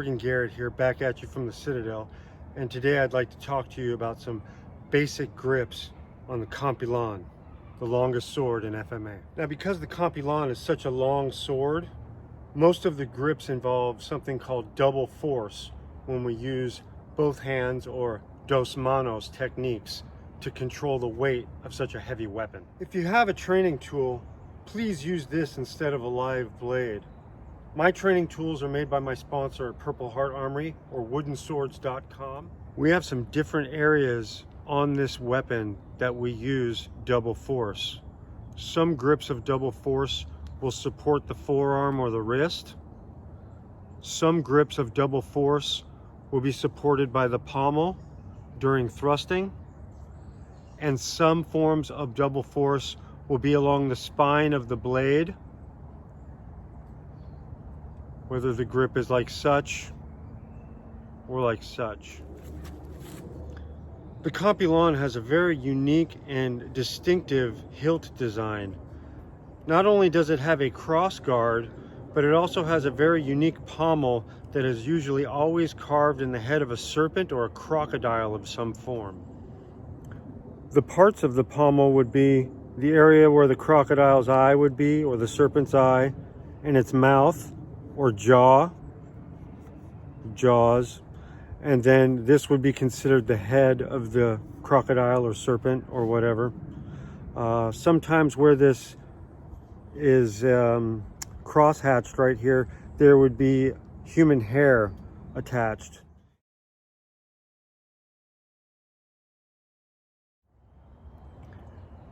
Morgan Garrett here, back at you from the Citadel, and today I'd like to talk to you about some basic grips on the Kampilan, the longest sword in FMA. Now, because the Kampilan is such a long sword, most of the grips involve something called double force when we use both hands or dos manos techniques to control the weight of such a heavy weapon. If you have a training tool, please use this instead of a live blade. My training tools are made by my sponsor at Purple Heart Armory or woodenswords.com. We have some different areas on this weapon that we use double force. Some grips of double force will support the forearm or the wrist. Some grips of double force will be supported by the pommel during thrusting. And some forms of double force will be along the spine of the blade, whether the grip is like such or like such. The Kampilan has a very unique and distinctive hilt design. Not only does it have a cross guard, but it also has a very unique pommel that is usually always carved in the head of a serpent or a crocodile of some form. The parts of the pommel would be the area where the crocodile's eye would be, or the serpent's eye, and its mouth or jaws, and then this would be considered the head of the crocodile or serpent or whatever. Sometimes where this is cross-hatched right here, there would be human hair attached.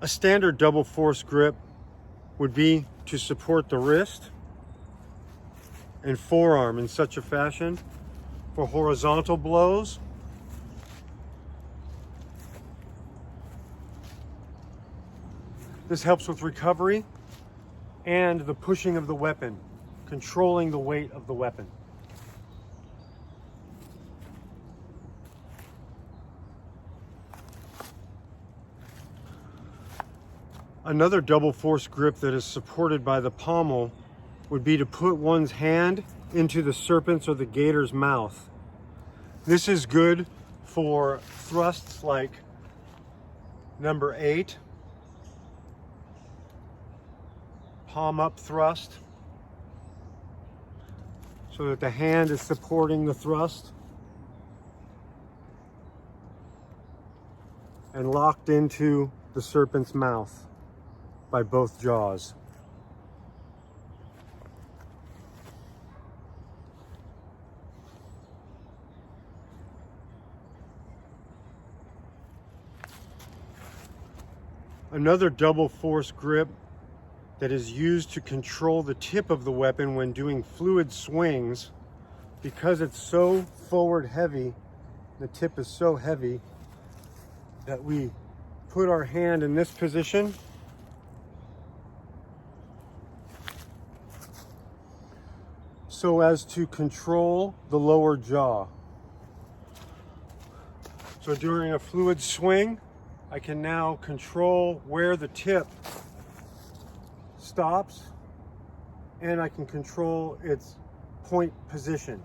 A standard double force grip would be to support the wrist and forearm in such a fashion for horizontal blows. This helps with recovery and the pushing of the weapon, controlling the weight of the weapon. Another double force grip that is supported by the pommel would be to put one's hand into the serpent's or the gator's mouth. This is good for thrusts like number 8, palm up thrust, so that the hand is supporting the thrust and locked into the serpent's mouth by both jaws. Another double force grip that is used to control the tip of the weapon when doing fluid swings, because it's so forward heavy, the tip is so heavy that we put our hand in this position so as to control the lower jaw. So during a fluid swing, I can now control where the tip stops, and I can control its point position,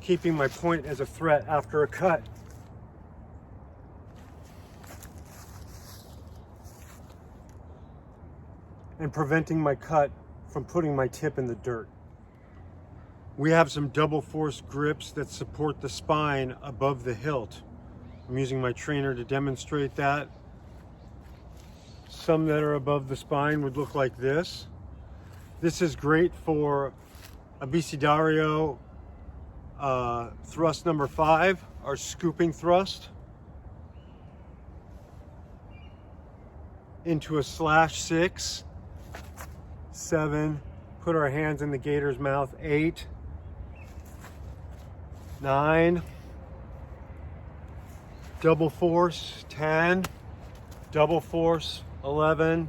keeping my point as a threat after a cut. And preventing my cut from putting my tip in the dirt. We have some double force grips that support the spine above the hilt. I'm using my trainer to demonstrate that. Some that are above the spine would look like this. This is great for abecedario thrust number 5, our scooping thrust, into a /6, 7, put our hands in the gator's mouth, 8, 9, double force, 10, double force, 11,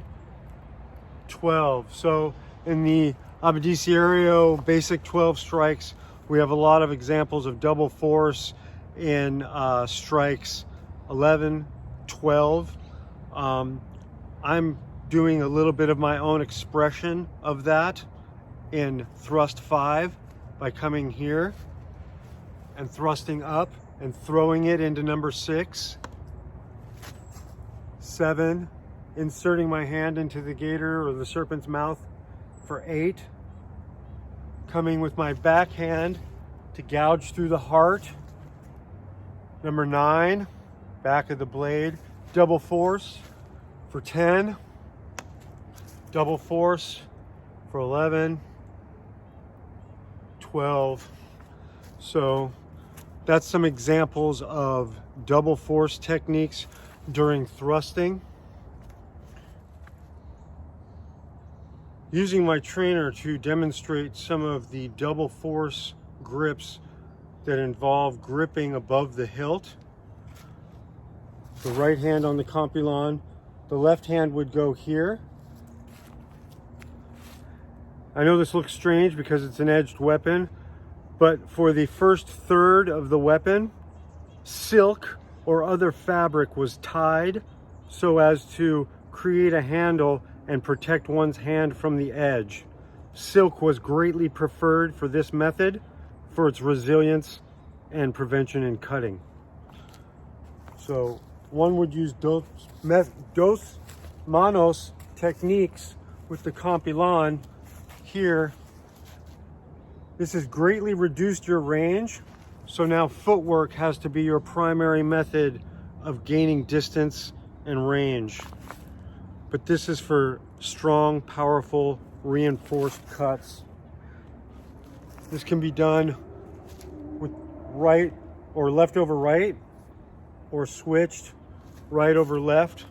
12. So in the abecedario basic 12 strikes, we have a lot of examples of double force in strikes 11, 12. I'm doing a little bit of my own expression of that in thrust 5 by coming here and thrusting up and throwing it into number 6. 7, inserting my hand into the gator or the serpent's mouth for 8. Coming with my backhand to gouge through the heart. Number 9, back of the blade, double force for 10. Double force for 11, 12. So that's some examples of double force techniques during thrusting. Using my trainer to demonstrate some of the double force grips that involve gripping above the hilt. The right hand on the Kampilan, the left hand would go here. I know this looks strange because it's an edged weapon, but for the first third of the weapon, silk or other fabric was tied so as to create a handle and protect one's hand from the edge. Silk was greatly preferred for this method for its resilience and prevention in cutting. So one would use dos manos techniques with the Kampilan. Here, this has greatly reduced your range, so now footwork has to be your primary method of gaining distance and range. But this is for strong, powerful, reinforced cuts. This can be done with right or left over right, or switched right over left.